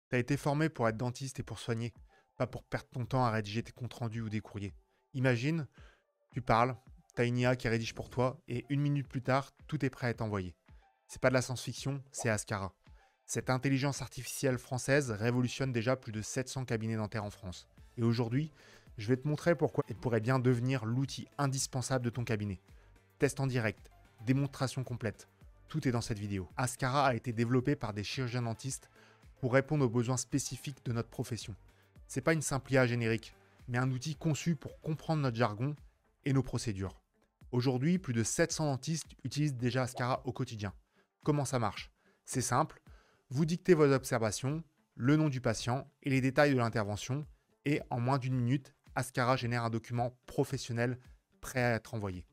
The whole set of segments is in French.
T'as été formé pour être dentiste et pour soigner, pas pour perdre ton temps à rédiger tes comptes rendus ou des courriers. Imagine, tu parles, t'as une IA qui rédige pour toi et une minute plus tard, tout est prêt à être envoyé. C'est pas de la science-fiction, c'est Ascara. Cette intelligence artificielle française révolutionne déjà plus de 700 cabinets dentaires en France. Et aujourd'hui, je vais te montrer pourquoi elle pourrait bien devenir l'outil indispensable de ton cabinet. Test en direct, démonstration complète, tout est dans cette vidéo. Ascara a été développé par des chirurgiens dentistes pour répondre aux besoins spécifiques de notre profession. C'est pas une simple IA générique, mais un outil conçu pour comprendre notre jargon et nos procédures. Aujourd'hui, plus de 700 dentistes utilisent déjà Ascara au quotidien. Comment ça marche? C'est simple, vous dictez vos observations, le nom du patient et les détails de l'intervention, et en moins d'une minute, Ascara génère un document professionnel prêt à être envoyé.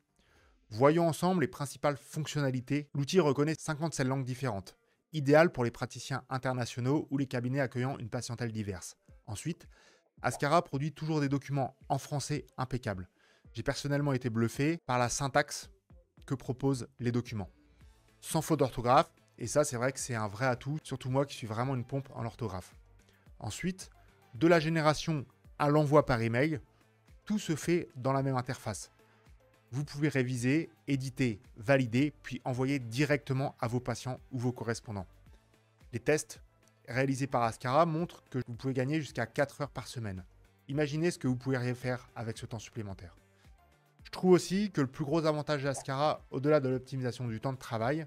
Voyons ensemble les principales fonctionnalités. L'outil reconnaît 57 langues différentes, idéal pour les praticiens internationaux ou les cabinets accueillant une patientèle diverse. Ensuite, Ascara produit toujours des documents en français impeccables. J'ai personnellement été bluffé par la syntaxe que proposent les documents. Sans faute d'orthographe, et ça c'est vrai que c'est un vrai atout, surtout moi qui suis vraiment une pompe en orthographe. Ensuite, de la génération à l'envoi par email, tout se fait dans la même interface. Vous pouvez réviser, éditer, valider, puis envoyer directement à vos patients ou vos correspondants. Les tests réalisés par Ascara montrent que vous pouvez gagner jusqu'à 4 heures par semaine. Imaginez ce que vous pourriez faire avec ce temps supplémentaire. Je trouve aussi que le plus gros avantage d'Ascara, au-delà de l'optimisation du temps de travail,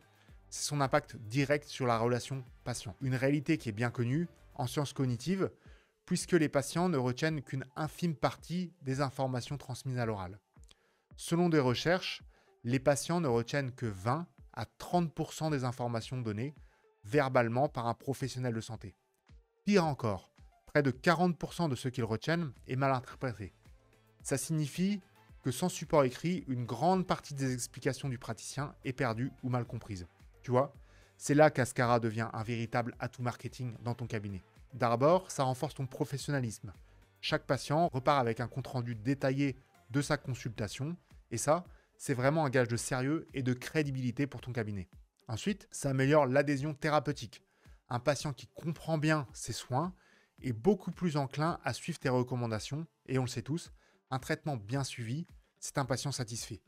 c'est son impact direct sur la relation patient. Une réalité qui est bien connue en sciences cognitives, puisque les patients ne retiennent qu'une infime partie des informations transmises à l'oral. Selon des recherches, les patients ne retiennent que 20 à 30% des informations données verbalement par un professionnel de santé. Pire encore, près de 40% de ce qu'ils retiennent est mal interprété. Ça signifie que sans support écrit, une grande partie des explications du praticien est perdue ou mal comprise. Tu vois, c'est là qu'Ascara devient un véritable atout marketing dans ton cabinet. D'abord, ça renforce ton professionnalisme. Chaque patient repart avec un compte-rendu détaillé de sa consultation, et ça, c'est vraiment un gage de sérieux et de crédibilité pour ton cabinet. Ensuite, ça améliore l'adhésion thérapeutique. Un patient qui comprend bien ses soins est beaucoup plus enclin à suivre tes recommandations, et on le sait tous, un traitement bien suivi, c'est un patient satisfait.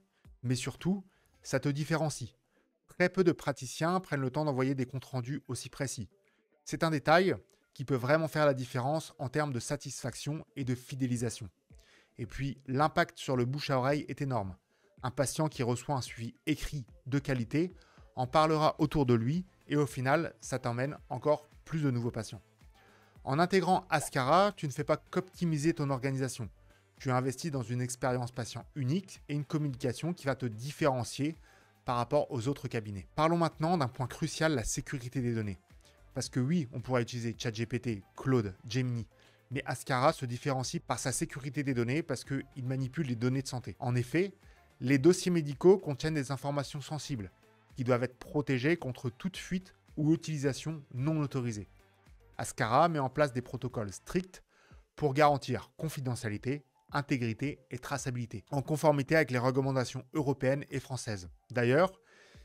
Mais surtout, ça te différencie. Très peu de praticiens prennent le temps d'envoyer des comptes rendus aussi précis. C'est un détail qui peut vraiment faire la différence en termes de satisfaction et de fidélisation. Et puis, l'impact sur le bouche à oreille est énorme. Un patient qui reçoit un suivi écrit de qualité en parlera autour de lui et au final, ça t'emmène encore plus de nouveaux patients. En intégrant Ascara, tu ne fais pas qu'optimiser ton organisation. Tu investis dans une expérience patient unique et une communication qui va te différencier par rapport aux autres cabinets. Parlons maintenant d'un point crucial, la sécurité des données. Parce que oui, on pourra utiliser ChatGPT, Claude, Gemini, mais Ascara se différencie par sa sécurité des données parce qu'il manipule les données de santé. En effet, les dossiers médicaux contiennent des informations sensibles qui doivent être protégées contre toute fuite ou utilisation non autorisée. Ascara met en place des protocoles stricts pour garantir confidentialité, intégrité et traçabilité, en conformité avec les recommandations européennes et françaises. D'ailleurs,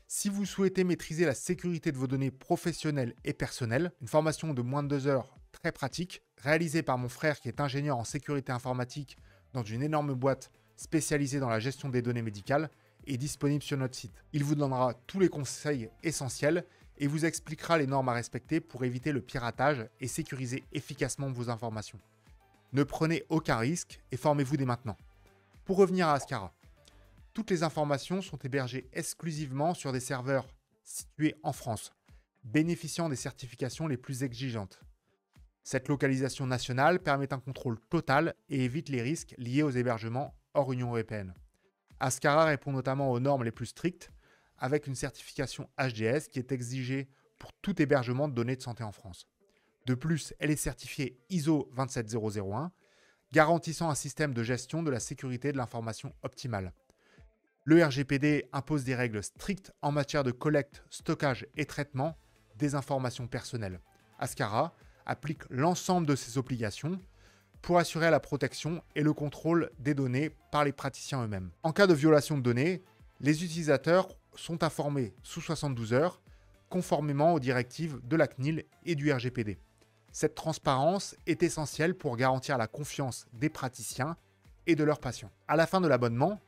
si vous souhaitez maîtriser la sécurité de vos données professionnelles et personnelles, une formation de moins de 2 heures très pratique, réalisée par mon frère qui est ingénieur en sécurité informatique dans une énorme boîte spécialisée dans la gestion des données médicales, est disponible sur notre site. Il vous donnera tous les conseils essentiels et vous expliquera les normes à respecter pour éviter le piratage et sécuriser efficacement vos informations. Ne prenez aucun risque et formez-vous dès maintenant. Pour revenir à Ascara, toutes les informations sont hébergées exclusivement sur des serveurs situés en France, bénéficiant des certifications les plus exigeantes. Cette localisation nationale permet un contrôle total et évite les risques liés aux hébergements hors Union européenne. Ascara répond notamment aux normes les plus strictes, avec une certification HDS qui est exigée pour tout hébergement de données de santé en France. De plus, elle est certifiée ISO 27001, garantissant un système de gestion de la sécurité de l'information optimale. Le RGPD impose des règles strictes en matière de collecte, stockage et traitement des informations personnelles. Ascara applique l'ensemble de ces obligations pour assurer la protection et le contrôle des données par les praticiens eux-mêmes. En cas de violation de données, les utilisateurs sont informés sous 72 heures, conformément aux directives de la CNIL et du RGPD. Cette transparence est essentielle pour garantir la confiance des praticiens et de leurs patients. À la fin de l'abonnement,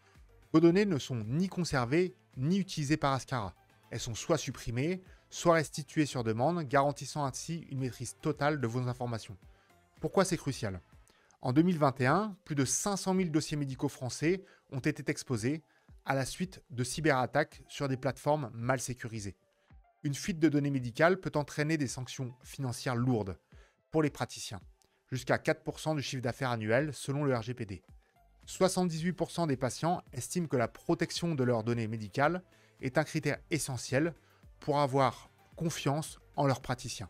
vos données ne sont ni conservées ni utilisées par Askara. Elles sont soit supprimées, soit restituées sur demande, garantissant ainsi une maîtrise totale de vos informations. Pourquoi c'est crucial ? En 2021, plus de 500 000 dossiers médicaux français ont été exposés à la suite de cyberattaques sur des plateformes mal sécurisées. Une fuite de données médicales peut entraîner des sanctions financières lourdes pour les praticiens, jusqu'à 4% du chiffre d'affaires annuel selon le RGPD. 78% des patients estiment que la protection de leurs données médicales est un critère essentiel pour avoir confiance en leurs praticiens.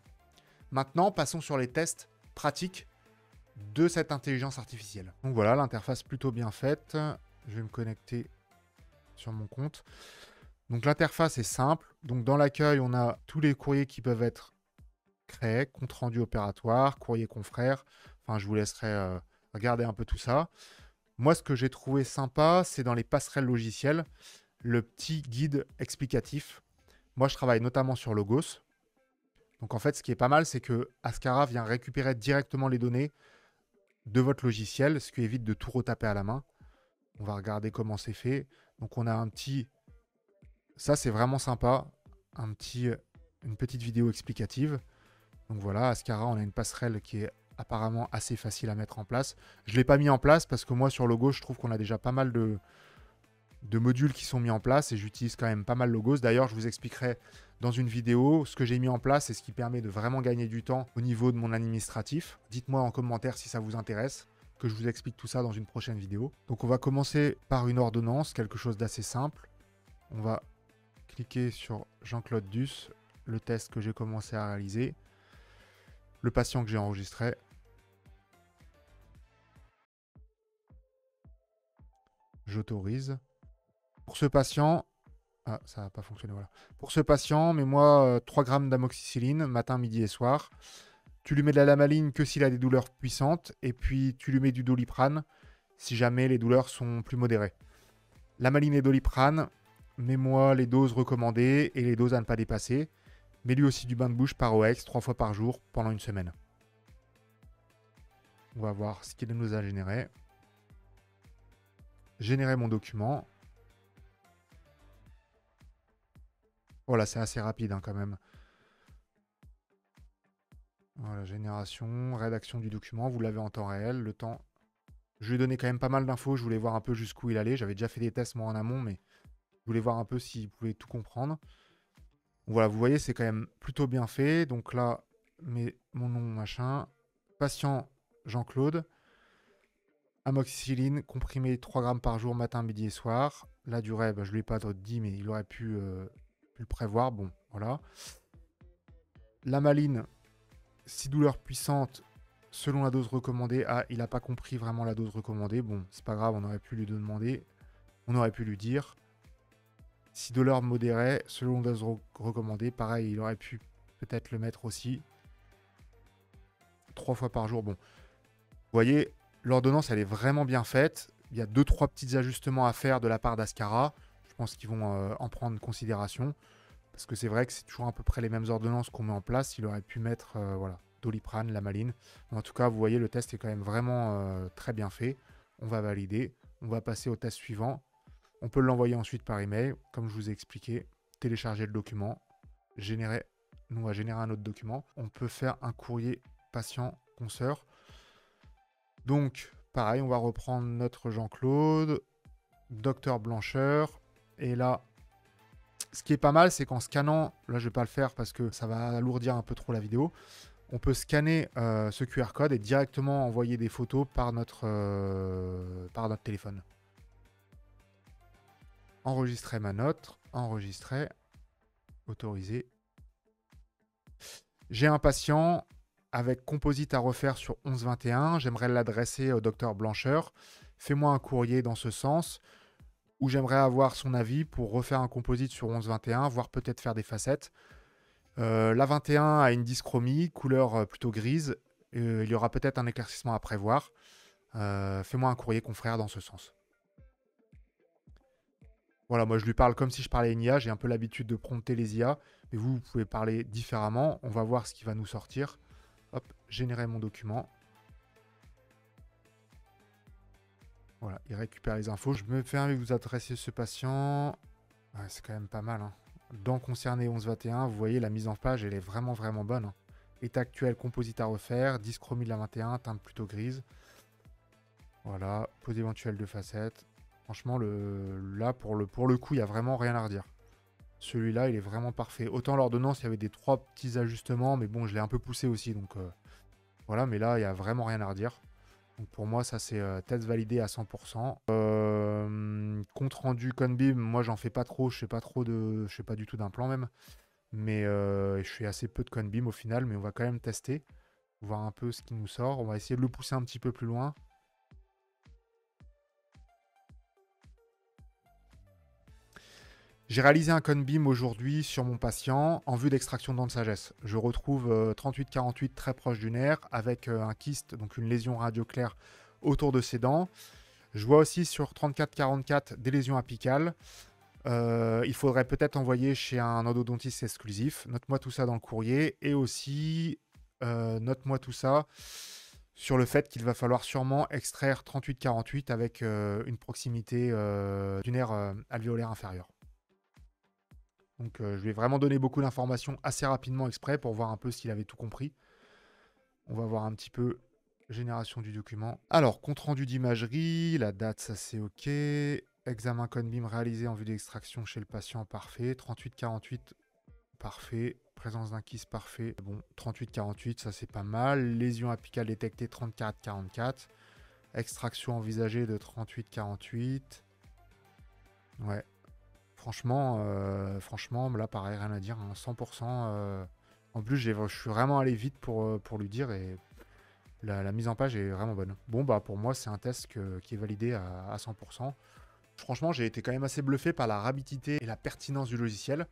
Maintenant, passons sur les tests pratiques de cette intelligence artificielle. Donc voilà, l'interface plutôt bien faite. Je vais me connecter sur mon compte. Donc l'interface est simple. Donc dans l'accueil, on a tous les courriers qui peuvent être créés, compte rendu opératoire, courrier confrère. Enfin, je vous laisserai regarder un peu tout ça. Moi, ce que j'ai trouvé sympa, c'est dans les passerelles logicielles, le petit guide explicatif. Moi, je travaille notamment sur Logos. Donc en fait, ce qui est pas mal, c'est que Askara vient récupérer directement les données de votre logiciel, ce qui évite de tout retaper à la main. On va regarder comment c'est fait. Donc on a un petit... Ça, c'est vraiment sympa. Une petite vidéo explicative. Donc voilà, Askara, on a une passerelle qui est apparemment assez facile à mettre en place. Je ne l'ai pas mis en place parce que moi, sur Logos, je trouve qu'on a déjà pas mal de modules qui sont mis en place et j'utilise quand même pas mal Logos. D'ailleurs, je vous expliquerai dans une vidéo ce que j'ai mis en place et ce qui permet de vraiment gagner du temps au niveau de mon administratif. Dites-moi en commentaire si ça vous intéresse, que je vous explique tout ça dans une prochaine vidéo. Donc on va commencer par une ordonnance, quelque chose d'assez simple. On va cliquer sur Jean-Claude Duss, le test que j'ai commencé à réaliser, le patient que j'ai enregistré. J'autorise. Pour ce patient, ça n'a pas fonctionné, voilà. Pour ce patient, mets-moi 3 grammes d'amoxicilline, matin, midi et soir. Tu lui mets de la lamaline que s'il a des douleurs puissantes, et puis tu lui mets du Doliprane si jamais les douleurs sont plus modérées. Lamaline et Doliprane, mets-moi les doses recommandées et les doses à ne pas dépasser. Mets-lui aussi du bain de bouche par OX 3 fois par jour pendant une semaine. On va voir ce qu'il nous a généré. Générer mon document. Voilà, c'est assez rapide quand même. Voilà, génération, rédaction du document, vous l'avez en temps réel, le temps. Je lui ai donné quand même pas mal d'infos, je voulais voir un peu jusqu'où il allait. J'avais déjà fait des tests moi en amont, mais je voulais voir un peu s'il pouvait tout comprendre. Voilà, vous voyez, c'est quand même plutôt bien fait. Donc là, mon nom, machin. Patient Jean-Claude. Amoxicilline, comprimé 3 grammes par jour, matin, midi et soir. La durée, je ne lui ai pas dit, mais il aurait pu le prévoir. Bon, voilà. Lamaline, 6 douleurs puissantes selon la dose recommandée. Ah, il n'a pas compris vraiment la dose recommandée. Bon, c'est pas grave, on aurait pu lui demander. On aurait pu lui dire. 6 douleurs modérées selon la dose recommandée. Pareil, il aurait pu peut-être le mettre aussi. 3 fois par jour. Bon, vous voyez, l'ordonnance, elle est vraiment bien faite. Il y a 2-3 petits ajustements à faire de la part d'Askara. Je pense qu'ils vont en prendre considération. Parce que c'est vrai que c'est toujours à peu près les mêmes ordonnances qu'on met en place. Il aurait pu mettre voilà, Doliprane, Lamaline. En tout cas, vous voyez, le test est quand même vraiment très bien fait. On va valider. On va passer au test suivant. On peut l'envoyer ensuite par email, comme je vous ai expliqué. Télécharger le document. Nous, on va générer un autre document. On peut faire un courrier patient-consoeur. Donc, pareil, on va reprendre notre Jean-Claude, Docteur Blancheur. Et là, ce qui est pas mal, c'est qu'en scannant, là je vais pas le faire parce que ça va alourdir un peu trop la vidéo, on peut scanner ce QR code et directement envoyer des photos par notre téléphone. Enregistrer ma note, enregistrer, autoriser. J'ai un patient avec composite à refaire sur 11-21, j'aimerais l'adresser au docteur Blancheur. Fais-moi un courrier dans ce sens où j'aimerais avoir son avis pour refaire un composite sur 11-21, voire peut-être faire des facettes. La 21 a une dyschromie, couleur plutôt grise. Il y aura peut-être un éclaircissement à prévoir. Fais-moi un courrier confrère dans ce sens. Voilà, moi je lui parle comme si je parlais à une IA. J'ai un peu l'habitude de prompter les IA. Mais vous pouvez parler différemment. On va voir ce qui va nous sortir. Hop, générer mon document. Voilà, il récupère les infos. Je me permets de vous adresser ce patient. Ouais, c'est quand même pas mal. Hein. Dans concerné 11-21, vous voyez, la mise en page, elle est vraiment, vraiment bonne. Hein. État actuel, composite à refaire, dyschromie de la 21, teinte plutôt grise. Voilà, pose éventuelle de facettes. Franchement, là, pour le coup, il n'y a vraiment rien à redire. Celui-là, il est vraiment parfait. Autant l'ordonnance, il y avait des 3 petits ajustements, mais bon, je l'ai un peu poussé aussi. Donc voilà, mais là, il n'y a vraiment rien à redire. Donc pour moi, ça c'est test validé à 100%. Compte rendu Conbim, moi j'en fais pas trop, je fais pas du tout d'implant même. Mais je fais assez peu de Conbim au final, mais on va quand même tester. Voir un peu ce qui nous sort. On va essayer de le pousser un petit peu plus loin. J'ai réalisé un Conbim aujourd'hui sur mon patient en vue d'extraction de dents de sagesse. Je retrouve 38-48 très proche du nerf avec un kyste, donc une lésion radio-claire autour de ses dents. Je vois aussi sur 34-44 des lésions apicales. Il faudrait peut-être envoyer chez un endodontiste exclusif. Note-moi tout ça dans le courrier. Et aussi, note-moi tout ça sur le fait qu'il va falloir sûrement extraire 38-48 avec une proximité du nerf alvéolaire inférieur. Donc je lui ai vraiment donné beaucoup d'informations assez rapidement exprès pour voir un peu s'il avait tout compris. On va voir un petit peu génération du document. Alors, compte rendu d'imagerie, la date, ça c'est OK. Examen Conbim réalisé en vue d'extraction chez le patient, parfait. 38-48, parfait. Présence d'un kyste, parfait. Bon, 38-48, ça c'est pas mal. Lésion apicale détectée, 34-44. Extraction envisagée de 38-48. Ouais. Franchement, là, pareil, rien à dire. Hein, 100%. En plus, je suis vraiment allé vite pour lui dire et la mise en page est vraiment bonne. Bon, bah pour moi, c'est un test qui est validé à 100%. Franchement, j'ai été quand même assez bluffé par la rapidité et la pertinence du logiciel.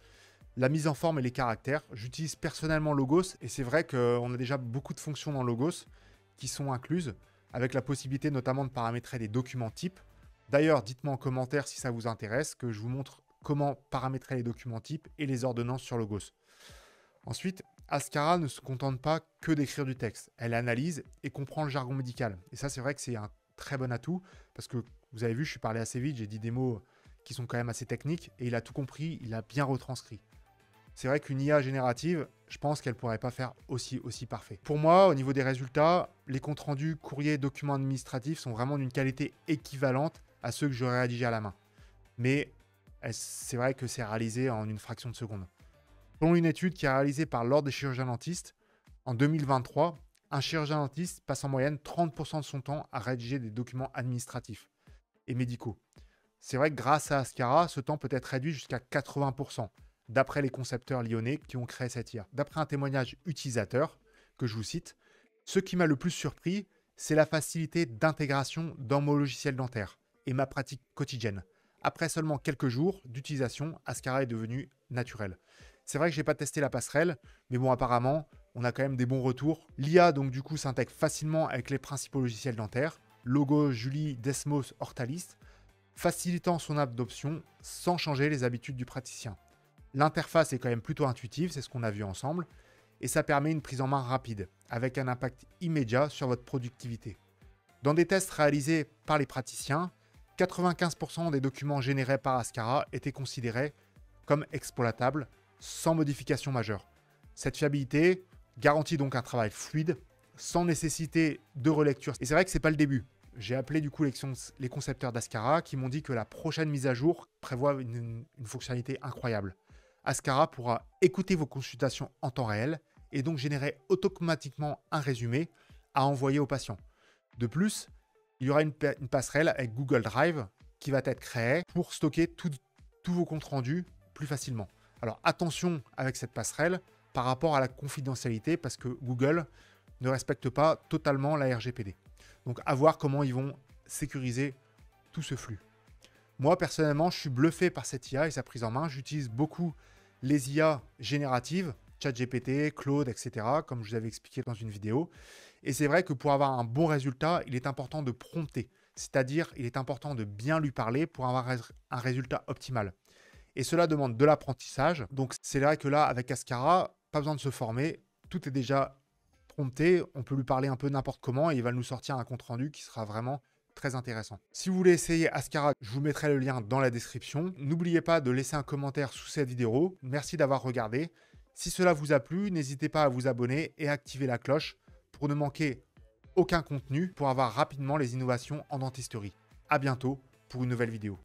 La mise en forme et les caractères. J'utilise personnellement Logos et c'est vrai qu'on a déjà beaucoup de fonctions dans Logos qui sont incluses, avec la possibilité notamment de paramétrer des documents types. D'ailleurs, dites-moi en commentaire si ça vous intéresse, que je vous montre comment paramétrer les documents types et les ordonnances sur Logos. Ensuite, Ascara ne se contente pas que d'écrire du texte. Elle analyse et comprend le jargon médical. Et ça, c'est vrai que c'est un très bon atout, parce que vous avez vu, je suis parlé assez vite, j'ai dit des mots qui sont quand même assez techniques, et il a tout compris, il a bien retranscrit. C'est vrai qu'une IA générative, je pense qu'elle ne pourrait pas faire aussi parfait. Pour moi, au niveau des résultats, les comptes rendus, courriers, documents administratifs sont vraiment d'une qualité équivalente à ceux que j'aurais rédigés à la main. Mais c'est vrai que c'est réalisé en une fraction de seconde. Selon une étude qui est réalisée par l'Ordre des chirurgiens dentistes, en 2023, un chirurgien dentiste passe en moyenne 30% de son temps à rédiger des documents administratifs et médicaux. C'est vrai que grâce à Ascara, ce temps peut être réduit jusqu'à 80%, d'après les concepteurs lyonnais qui ont créé cette IA. D'après un témoignage utilisateur, que je vous cite, ce qui m'a le plus surpris, c'est la facilité d'intégration dans mon logiciel dentaire et ma pratique quotidienne. Après seulement quelques jours d'utilisation, Ascara est devenu naturel. C'est vrai que je n'ai pas testé la passerelle, mais bon, apparemment, on a quand même des bons retours. L'IA, donc, du coup, s'intègre facilement avec les principaux logiciels dentaires, Logos, Julie, Desmos, Orthalist, facilitant son adoption sans changer les habitudes du praticien. L'interface est quand même plutôt intuitive, c'est ce qu'on a vu ensemble, et ça permet une prise en main rapide, avec un impact immédiat sur votre productivité. Dans des tests réalisés par les praticiens, 95% des documents générés par Ascara étaient considérés comme exploitables, sans modification majeure. Cette fiabilité garantit donc un travail fluide, sans nécessité de relecture. Et c'est vrai que ce n'est pas le début. J'ai appelé du coup les concepteurs d'Ascara qui m'ont dit que la prochaine mise à jour prévoit une fonctionnalité incroyable. Ascara pourra écouter vos consultations en temps réel et donc générer automatiquement un résumé à envoyer au patient. De plus, il y aura une passerelle avec Google Drive qui va être créée pour stocker tous vos comptes rendus plus facilement. Alors attention avec cette passerelle par rapport à la confidentialité parce que Google ne respecte pas totalement la RGPD. Donc à voir comment ils vont sécuriser tout ce flux. Moi personnellement, je suis bluffé par cette IA et sa prise en main. J'utilise beaucoup les IA génératives, ChatGPT, Claude, etc. comme je vous avais expliqué dans une vidéo. Et c'est vrai que pour avoir un bon résultat, il est important de prompter. C'est-à-dire, il est important de bien lui parler pour avoir un résultat optimal. Et cela demande de l'apprentissage. Donc c'est vrai que là, avec Ascara, pas besoin de se former. Tout est déjà prompter, on peut lui parler un peu n'importe comment et il va nous sortir un compte-rendu qui sera vraiment très intéressant. Si vous voulez essayer Ascara, je vous mettrai le lien dans la description. N'oubliez pas de laisser un commentaire sous cette vidéo. Merci d'avoir regardé. Si cela vous a plu, n'hésitez pas à vous abonner et activer la cloche pour ne manquer aucun contenu pour avoir rapidement les innovations en dentisterie. À bientôt pour une nouvelle vidéo.